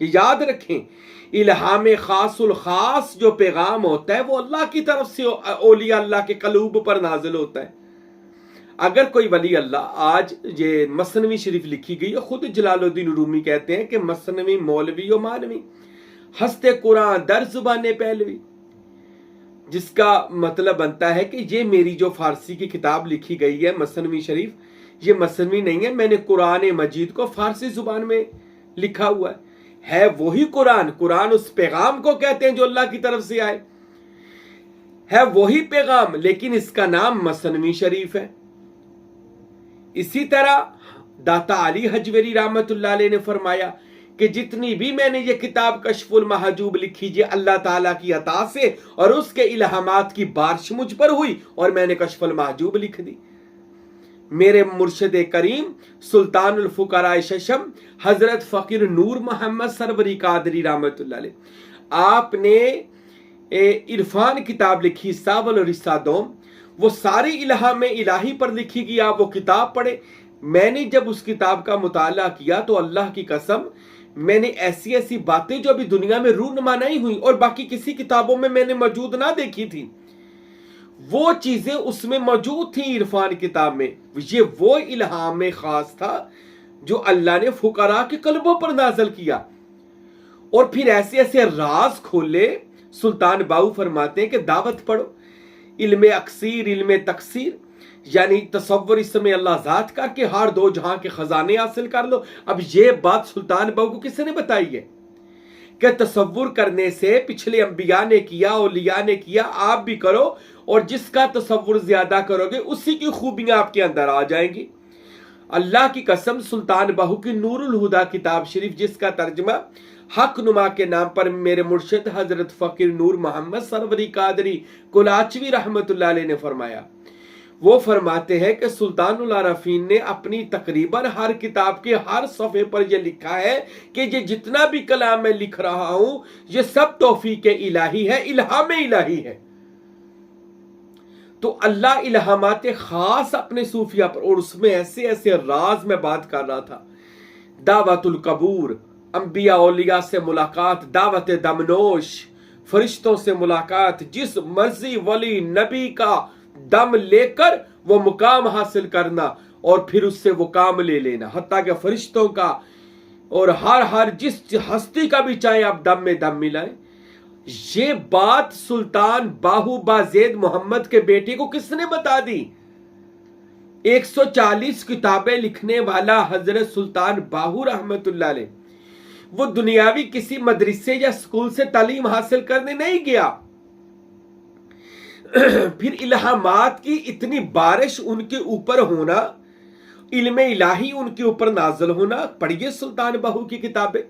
یہ یاد رکھیں، الہام خاص الخاص جو پیغام ہوتا ہے وہ اللہ کی طرف سے اولیاء اللہ کے قلوب پر نازل ہوتا ہے۔ اگر کوئی ولی اللہ، آج یہ مثنوی شریف لکھی گئی ہے، خود جلال الدین رومی کہتے ہیں کہ مثنوی مولوی و مانوی ہستے قرآن در زبان پہلوی، جس کا مطلب بنتا ہے کہ یہ میری جو فارسی کی کتاب لکھی گئی ہے مثنوی شریف، یہ مثنوی نہیں ہے، میں نے قرآن مجید کو فارسی زبان میں لکھا ہوا ہے وہی قرآن۔ قرآن اس پیغام کو کہتے ہیں جو اللہ کی طرف سے آئے، ہے وہی پیغام، لیکن اس کا نام مثنوی شریف ہے۔ اسی طرح داتا علی حجویری رحمت اللہ علیہ نے فرمایا کہ جتنی بھی میں نے یہ کتاب کشف المحجوب لکھی، یہ اللہ تعالیٰ کی عطا سے اور اس کے الہامات کی بارش مجھ پر ہوئی اور میں نے کشف المحجوب لکھ دی۔ میرے مرشد کریم سلطان الفقراء ششم حضرت فقیر نور محمد سروری قادری رحمت اللہ علیہ، آپ نے عرفان کتاب لکھی، ساول اور رسادوم، وہ ساری الہام الہی پر لکھی گئی۔ آپ وہ کتاب پڑھے۔ میں نے جب اس کتاب کا مطالعہ کیا تو اللہ کی قسم میں نے ایسی ایسی باتیں جو ابھی دنیا میں رونما نہیں ہوئی اور باقی کسی کتابوں میں نے موجود نہ دیکھی تھی، وہ چیزیں اس میں موجود تھیں عرفان کتاب میں۔ یہ وہ الہام خاص تھا جو اللہ نے فقراء کے قلبوں پر نازل کیا، اور پھر ایسے ایسے راز کھولے۔ سلطان باہو فرماتے ہیں کہ دعوت پڑھو، علم اکثیر، علم تکثیر، یعنی تصور اس میں اللہ ذات کر کے ہر دو جہاں کے خزانے حاصل کر لو۔ اب یہ بات سلطان باہو کو کس نے بتائی ہے کہ تصور کرنے سے پچھلے انبیاء نے کیا، اولیاء نے کیا، آپ بھی کرو، اور جس کا تصور زیادہ کرو گے اسی کی خوبیاں آپ کے اندر آ جائیں گی۔ اللہ کی قسم سلطان باہو کی نور الہدا کتاب شریف، جس کا ترجمہ حق نما کے نام پر میرے مرشد حضرت فقیر نور محمد سروری قادری کلاچوی رحمت اللہ علیہ نے فرمایا، وہ فرماتے ہیں کہ سلطان العارفین نے اپنی تقریباً ہر کتاب کے ہر صفحے پر یہ لکھا ہے کہ یہ جتنا بھی کلام میں لکھ رہا ہوں یہ سب توفیق الہی ہے، الہام الہی ہے۔ تو اللہ الہامات خاص اپنے صوفیہ پر، اور اس میں ایسے ایسے راز میں بات کر رہا تھا۔ دعوت القبور، انبیاء اولیاء سے ملاقات، دعوت دمنوش، فرشتوں سے ملاقات، جس مرضی ولی نبی کا دم لے کر وہ مقام حاصل کرنا اور پھر اس سے وہ کام لے لینا، حتیٰ کہ فرشتوں کا اور ہر جس ہستی کا بھی چاہے آپ دم میں دم ملائیں۔ یہ بات سلطان باہو بازید محمد کے بیٹے کو کس نے بتا دی؟ 140 کتابیں لکھنے والا حضرت سلطان باہو رحمت اللہ علیہ، وہ دنیاوی کسی مدرسے یا اسکول سے تعلیم حاصل کرنے نہیں گیا۔ پھر الہامات کی اتنی بارش ان کے اوپر ہونا، علم الہی ان کے اوپر نازل ہونا۔ پڑھیے سلطان باہو کی کتابیں،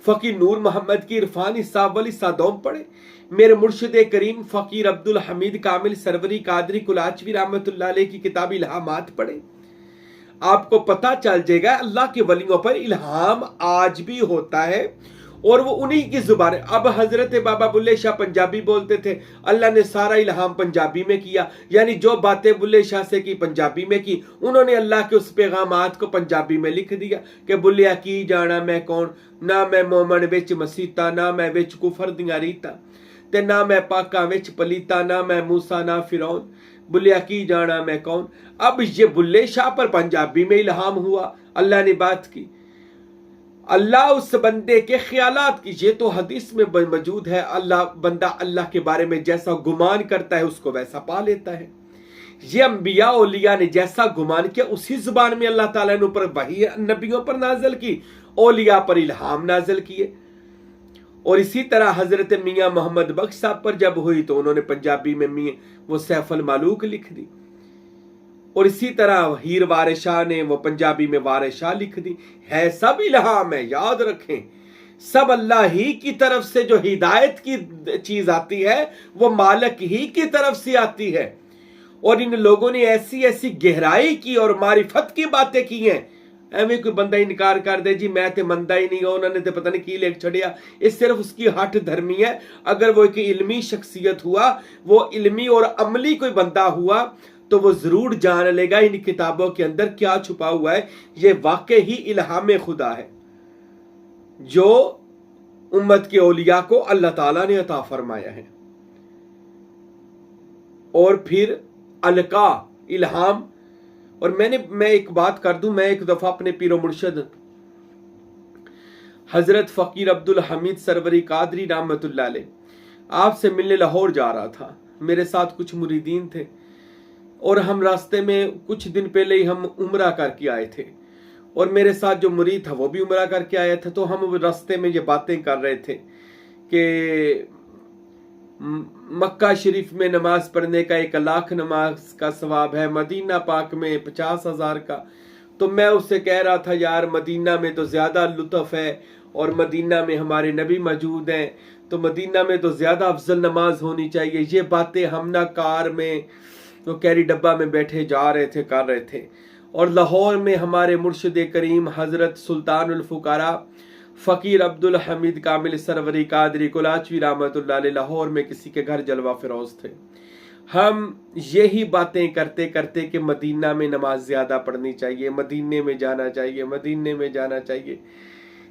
فقیر نور محمد کی عرفان ساول سادوم پڑھے، میرے مرشد کریم فقیر عبد الحمید کامل سروری قادری کلاچوی رحمت اللہ علیہ کی کتاب الہامات پڑھے۔ آپ کو پتہ چل جائے گا اللہ کے ولیوں پر الہام آج بھی ہوتا ہے، اور وہ انہی کی زبان ہے۔ اب حضرت بابا بلے شاہ پنجابی بولتے تھے، اللہ نے سارا الہام پنجابی میں کیا، یعنی جو باتیں بلے شاہ سے کی پنجابی میں کی، انہوں نے اللہ کے اس پیغامات کو پنجابی میں لکھ دیا کہ بلیا کی جانا میں کون، نہ میں مومن وچ مسیتا، نہ میں وچ کفر دیاں ریتا، تے نہ میں پاکاں وچ پلیتا، نہ میں موسیٰ نہ فرعون، بلیا کی جانا میں کون۔ اب یہ بلے شاہ پر پنجابی میں الہام ہوا، اللہ نے بات کی۔ اللہ اس بندے کے خیالات کی، یہ تو حدیث میں موجود ہے، بندہ اللہ کے بارے میں جیسا گمان کرتا ہے اس کو ویسا پا لیتا ہے۔ یہ انبیاء اولیاء نے جیسا گمان کیا اسی زبان میں اللہ تعالیٰ نے اوپر وحی نبیوں پر نازل کی، اولیاء پر الہام نازل کیے۔ اور اسی طرح حضرت میاں محمد بخش صاحب پر جب ہوئی تو انہوں نے پنجابی میں وہ سیف المعلوق لکھ دی، اور اسی طرح ہیر وار شاہ نے وہ پنجابی میں وار شاہ لکھ دی۔ ہے سب الہام ہے، یاد رکھیں، سب اللہ ہی کی طرف سے جو ہدایت کی چیز آتی ہے وہ مالک ہی کی طرف سے آتی ہے۔ اور ان لوگوں نے ایسی ایسی گہرائی کی اور معرفت کی باتیں کی ہیں، ایویں کوئی بندہ انکار کر دے جی میں تے مندہ ہی نہیں ہوں، انہوں نے تے پتہ نہیں کی لکھ چھڑیا، اس صرف اس کی ہٹ دھرمی ہے۔ اگر وہ ایک علمی شخصیت ہوا، وہ علمی اور عملی کوئی بندہ ہوا، تو وہ ضرور جان لے گا ان کتابوں کے اندر کیا چھپا ہوا ہے۔ یہ واقع ہی الہام خدا ہے جو امت کے اولیاء کو اللہ تعالیٰ نے عطا فرمایا ہے۔ اور پھر القا، الہام۔ اور میں ایک بات کر دوں، میں ایک دفعہ اپنے پیر و مرشد حضرت فقیر عبد الحمید سروری قادری رحمۃ اللہ علیہ آپ سے ملنے لاہور جا رہا تھا، میرے ساتھ کچھ مریدین تھے، اور ہم راستے میں کچھ دن پہلے ہی ہم عمرہ کر کے آئے تھے، اور میرے ساتھ جو مرید تھا وہ بھی عمرہ کر کے آیا تھا۔ تو ہم راستے میں یہ باتیں کر رہے تھے کہ مکہ شریف میں نماز پڑھنے کا 1,00,000 نماز کا ثواب ہے، مدینہ پاک میں 50,000 کا۔ تو میں اس سے کہہ رہا تھا یار مدینہ میں تو زیادہ لطف ہے، اور مدینہ میں ہمارے نبی موجود ہیں، تو مدینہ میں تو زیادہ افضل نماز ہونی چاہیے۔ یہ باتیں ہم نہ کار میں وہ کیری ڈبہ میں بیٹھے جا رہے تھے، کر رہے تھے۔ اور لاہور میں ہمارے مرشد کریم حضرت سلطان الفقراء فقیر عبد الحمید کامل سروری قادری کلاچوی رحمۃ اللہ علیہ لاہور میں کسی کے گھر جلوہ فروز تھے۔ ہم یہی باتیں کرتے کرتے کہ مدینہ میں نماز زیادہ پڑھنی چاہیے، مدینے میں جانا چاہیے، مدینے میں جانا چاہیے،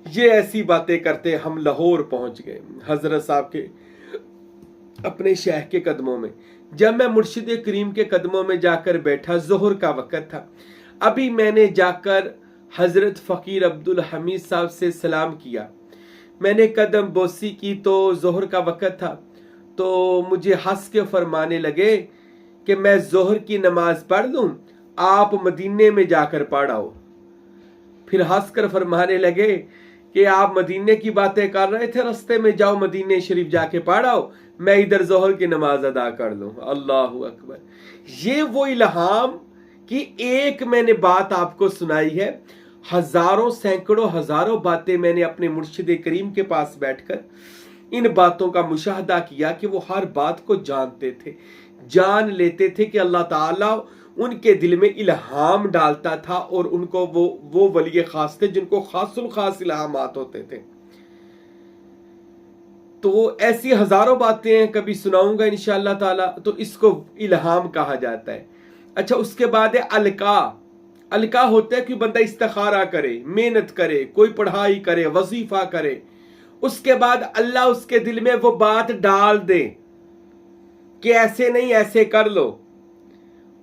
یہ ایسی باتیں کرتے ہم لاہور پہنچ گئے حضرت صاحب کے اپنے شیخ کے قدموں میں۔ جب میں مرشد کریم کے قدموں میں جا کر بیٹھا، ظہر کا وقت تھا، ابھی میں نے جا کر حضرت فقیر عبد الحمید صاحب سے سلام کیا، میں نے قدم بوسی کی تو ظہر کا وقت تھا، تو مجھے ہنس کے فرمانے لگے کہ میں ظہر کی نماز پڑھ لوں، آپ مدینے میں جا کر پڑھاؤ۔ پھر ہنس کر فرمانے لگے کہ آپ مدینے کی باتیں کر رہے تھے رستے میں، جاؤ مدینے شریف جا کے پڑھاؤ، میں ادھر ظہر کی نماز ادا کر لوں۔ اللہ اکبر۔ یہ وہ الہام کی ایک میں نے بات آپ کو سنائی ہے، ہزاروں سینکڑوں ہزاروں باتیں میں نے اپنے مرشد کریم کے پاس بیٹھ کر ان باتوں کا مشاہدہ کیا کہ وہ ہر بات کو جانتے تھے، جان لیتے تھے کہ اللہ تعالیٰ ان کے دل میں الہام ڈالتا تھا، اور ان کو وہ ولی خاص تھے جن کو خاص الخاص الہامات ہوتے تھے۔ تو ایسی ہزاروں باتیں کبھی سناؤں گا انشاءاللہ تعالی۔ تو اس کو الہام کہا جاتا ہے۔ اچھا، اس کے بعد ہے القا۔ القا ہوتا ہے کہ بندہ استخارہ کرے، محنت کرے، کوئی پڑھائی کرے، وظیفہ کرے، اس کے بعد اللہ اس کے دل میں وہ بات ڈال دے کہ ایسے نہیں ایسے کر لو،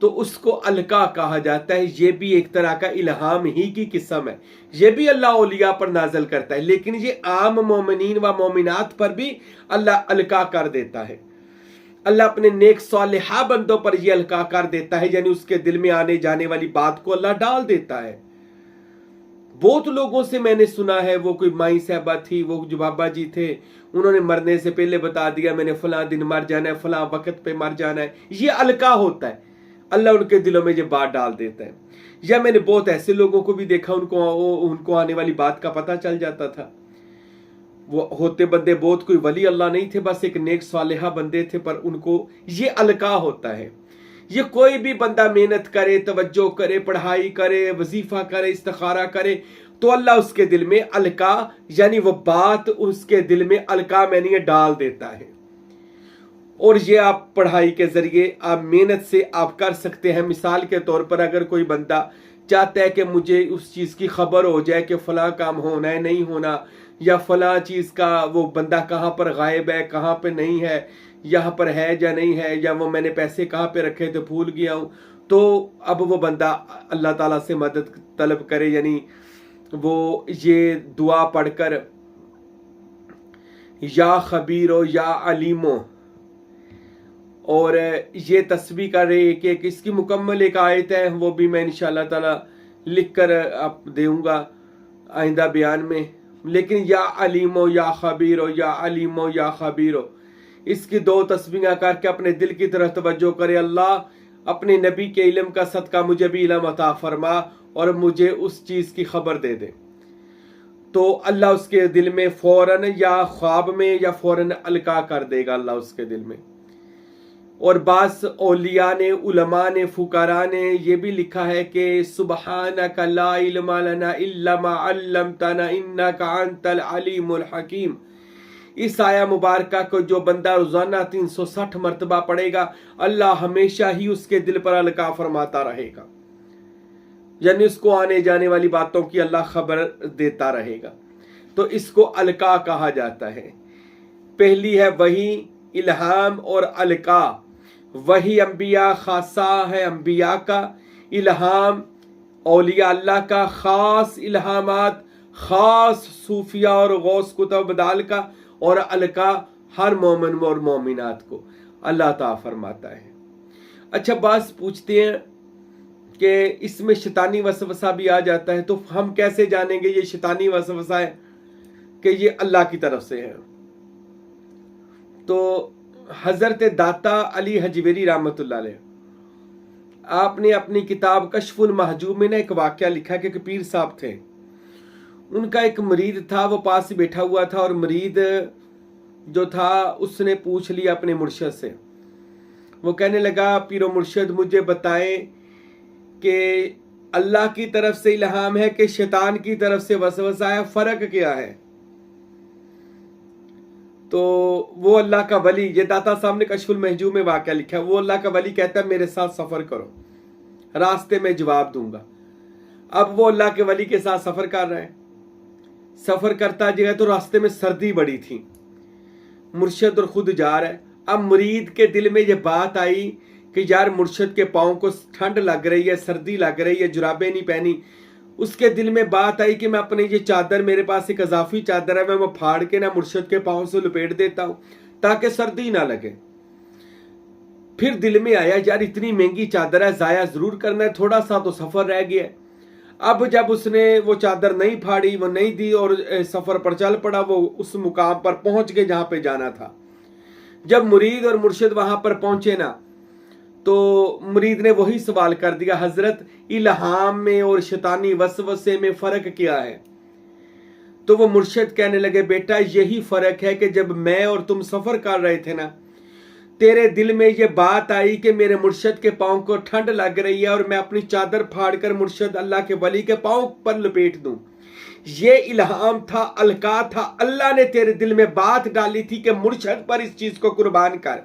تو اس کو القا کہا جاتا ہے۔ یہ بھی ایک طرح کا الہام ہی کی قسم ہے، یہ بھی اللہ اولیاء پر نازل کرتا ہے، لیکن یہ عام مومنین و مومنات پر بھی اللہ القا کر دیتا ہے۔ اللہ اپنے نیک صالحہ بندوں پر یہ القا کر دیتا ہے، یعنی اس کے دل میں آنے جانے والی بات کو اللہ ڈال دیتا ہے۔ بہت لوگوں سے میں نے سنا ہے، وہ کوئی مائی صاحبہ تھی، وہ جو بابا جی تھے، انہوں نے مرنے سے پہلے بتا دیا میں نے فلاں دن مر جانا ہے، فلاں وقت پہ مر جانا ہے۔ یہ القا ہوتا ہے، اللہ ان کے دلوں میں یہ بات ڈال دیتا ہے۔ یا میں نے بہت ایسے لوگوں کو بھی دیکھا، ان کو آنے والی بات کا پتہ چل جاتا تھا۔ وہ ہوتے بندے بہت کوئی ولی اللہ نہیں تھے، بس ایک نیک صالحہ بندے تھے، پر ان کو یہ القا ہوتا ہے۔ یہ کوئی بھی بندہ محنت کرے، توجہ کرے، پڑھائی کرے، وظیفہ کرے، استخارہ کرے، تو اللہ اس کے دل میں القا، یعنی وہ بات اس کے دل میں القا میں نہیں ڈال دیتا ہے۔ اور یہ آپ پڑھائی کے ذریعے، آپ محنت سے آپ کر سکتے ہیں۔ مثال کے طور پر اگر کوئی بندہ چاہتا ہے کہ مجھے اس چیز کی خبر ہو جائے کہ فلاں کام ہونا ہے نہیں ہونا، یا فلاں چیز کا وہ بندہ کہاں پر غائب ہے، کہاں پہ نہیں ہے، یہاں پر ہے یا نہیں ہے، یا وہ میں نے پیسے کہاں پہ رکھے تھے بھول گیا ہوں، تو اب وہ بندہ اللہ تعالیٰ سے مدد طلب کرے، یعنی وہ یہ دعا پڑھ کر یا خبیرو یا علیمو، اور یہ تسبیح کر رہے کہ اس کی مکمل ایک آیت ہے، وہ بھی میں انشاءاللہ تعالی لکھ کر آپ دوں گا آئندہ بیان میں، لیکن یا علیمو یا خبیرو یا علیمو یا خبیرو، اس کی 2 تسبیحاں کر کے اپنے دل کی طرف توجہ کرے، اللہ اپنے نبی کے علم کا صدقہ مجھے بھی علم عطا فرما اور مجھے اس چیز کی خبر دے دے، تو اللہ اس کے دل میں فوراً یا خواب میں یا فوراً القا کر دے گا اللہ اس کے دل میں۔ اور بعض اولیاء نے، علماء نے، فقراء نے یہ بھی لکھا ہے کہ سبحانک لا علم لنا الا ما علمتنا انک انت العلیم الحکیم۔ اس آیہ مبارکہ کو جو بندہ روزانہ 360 مرتبہ پڑھے گا، اللہ ہمیشہ ہی اس کے دل پر القا فرماتا رہے گا، یعنی اس کو آنے جانے والی باتوں کی اللہ خبر دیتا رہے گا۔ تو اس کو القا کہا جاتا ہے۔ پہلی ہے وحی، الہام اور القا۔ وحی انبیاء خاصہ ہے انبیاء کا، الہام اولیاء اللہ کا، خاص الہامات خاص صوفیاء اور غوث کتب بدال کا، اور القا ہر مومن اور مومنات کو اللہ تعالیٰ فرماتا ہے۔ اچھا بعض پوچھتے ہیں کہ اس میں شیطانی وسوسہ بھی آ جاتا ہے، تو ہم کیسے جانیں گے یہ شیطانی وسوسہ ہے کہ یہ اللہ کی طرف سے ہے؟ تو حضرت داتا علی حجویری رحمۃ اللہ علیہ آپ نے اپنی کتاب کشف المحجوب میں ایک واقعہ لکھا کہ ایک پیر صاحب تھے، ان کا ایک مرید تھا، وہ پاس بیٹھا ہوا تھا، اور مرید جو تھا اس نے پوچھ لیا اپنے مرشد سے، وہ کہنے لگا پیر و مرشد مجھے بتائیں کہ اللہ کی طرف سے الہام ہے کہ شیطان کی طرف سے وسوسہ ہے، فرق کیا ہے؟ تو وہ اللہ کا ولی، یہ داتا صاحب نے کشف المحجوب میں واقعہ لکھا ہے، وہ اللہ کا ولی کہتا ہے میرے ساتھ سفر کرو، راستے میں جواب دوں گا۔ اب وہ اللہ کے ولی کے ساتھ سفر کر رہے ہیں، سفر کرتا جو ہے تو راستے میں سردی بڑی تھی، مرشد اور خود جا رہا ہے۔ اب مرید کے دل میں یہ بات آئی کہ یار مرشد کے پاؤں کو ٹھنڈ لگ رہی ہے، سردی لگ رہی ہے، جرابیں نہیں پہنی۔ اس کے دل میں بات آئی کہ میں اپنے یہ چادر، میرے پاس ایک اضافی چادر ہے، میں وہ پھاڑ کے نہ مرشد کے پاؤں سے لپیٹ دیتا ہوں تاکہ سردی نہ لگے۔ پھر دل میں آیا یار اتنی مہنگی چادر ہے، ضائع ضرور کرنا ہے، تھوڑا سا تو سفر رہ گیا ہے۔ اب جب اس نے وہ چادر نہیں پھاڑی، وہ نہیں دی اور سفر پر چل پڑا، وہ اس مقام پر پہنچ گئے جہاں پہ جانا تھا۔ جب مرید اور مرشد وہاں پر پہنچے نا تو مرید نے وہی سوال کر دیا، حضرت الہام میں اور شیطانی وسوسے میں فرق کیا ہے؟ تو وہ مرشد کہنے لگے بیٹا یہی فرق ہے کہ جب میں اور تم سفر کر رہے تھے نا، تیرے دل میں یہ بات آئی کہ میرے مرشد کے پاؤں کو ٹھنڈ لگ رہی ہے اور میں اپنی چادر پھاڑ کر مرشد اللہ کے ولی کے پاؤں پر لپیٹ دوں۔ یہ الہام تھا، القا تھا، اللہ نے تیرے دل میں بات ڈالی تھی کہ مرشد پر اس چیز کو قربان کر،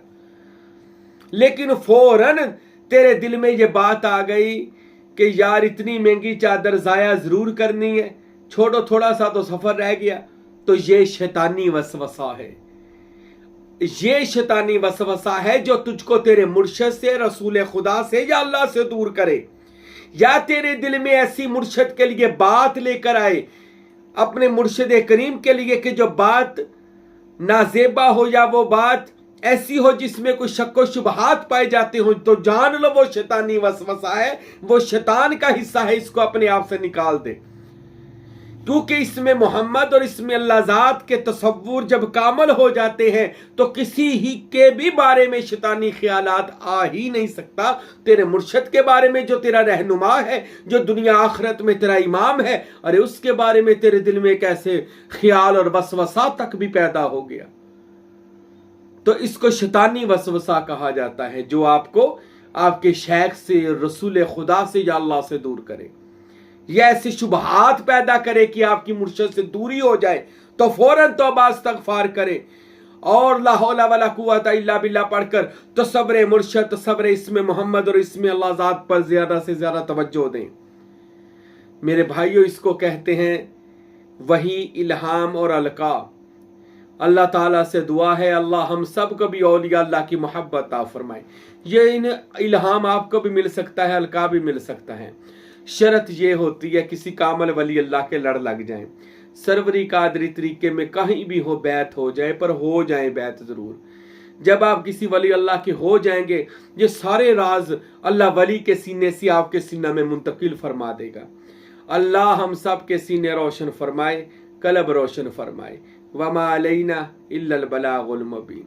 لیکن فوراً تیرے دل میں یہ بات آ گئی کہ یار اتنی مہنگی چادر ضائع ضرور کرنی ہے، چھوڑو تھوڑا سا تو سفر رہ گیا۔ تو یہ شیطانی وسوسہ ہے، یہ شیطانی وسوسہ ہے جو تجھ کو تیرے مرشد سے، رسول خدا سے یا اللہ سے دور کرے، یا تیرے دل میں ایسی مرشد کے لیے بات لے کر آئے، اپنے مرشد کریم کے لیے کہ جو بات نازیبا ہو یا وہ بات ایسی ہو جس میں کوئی شک و شبہات پائے جاتے ہوں، تو جان لو وہ شیطانی وسوسہ ہے، وہ شیطان کا حصہ ہے، اس کو اپنے آپ سے نکال دے۔ کیونکہ اس میں محمد اور اس میں اللہ ذات کے تصور جب کامل ہو جاتے ہیں تو کسی ہی کے بھی بارے میں شیطانی خیالات آ ہی نہیں سکتا۔ تیرے مرشد کے بارے میں جو تیرا رہنما ہے، جو دنیا آخرت میں تیرا امام ہے، ارے اس کے بارے میں تیرے دل میں کیسے خیال اور وسوسہ تک بھی پیدا ہو گیا؟ تو اس کو شیطانی وسوسہ کہا جاتا ہے، جو آپ کو آپ کے شیخ سے، رسول خدا سے یا اللہ سے دور کرے، یا ایسے شبہات پیدا کرے کہ آپ کی مرشد سے دوری ہو جائے، تو فوراً توبہ استغفار کرے اور لا حول ولا قوت الا باللہ پڑھ کر تصور مرشد، تصور اسم محمد اور اسم اللہ ذات پر زیادہ سے زیادہ توجہ دیں۔ میرے بھائیوں، اس کو کہتے ہیں وحی، الہام اور القا۔ اللہ تعالیٰ سے دعا ہے اللہ ہم سب کو بھی اولیاء اللہ کی محبت عطا فرمائے۔ یہ الہام آپ کو بھی مل سکتا ہے، القا بھی مل سکتا ہے، شرط یہ ہوتی ہے کسی کامل ولی اللہ کے لڑ لگ جائیں، سروری قادری طریقے میں کہیں بھی ہو بیعت ہو جائے، پر ہو جائیں بیعت ضرور۔ جب آپ کسی ولی اللہ کے ہو جائیں گے، یہ سارے راز اللہ ولی کے سینے سے آپ کے سینہ میں منتقل فرما دے گا۔ اللہ ہم سب کے سینے روشن فرمائے، قلب روشن فرمائے۔ وما علینا الا البلاغ المبین۔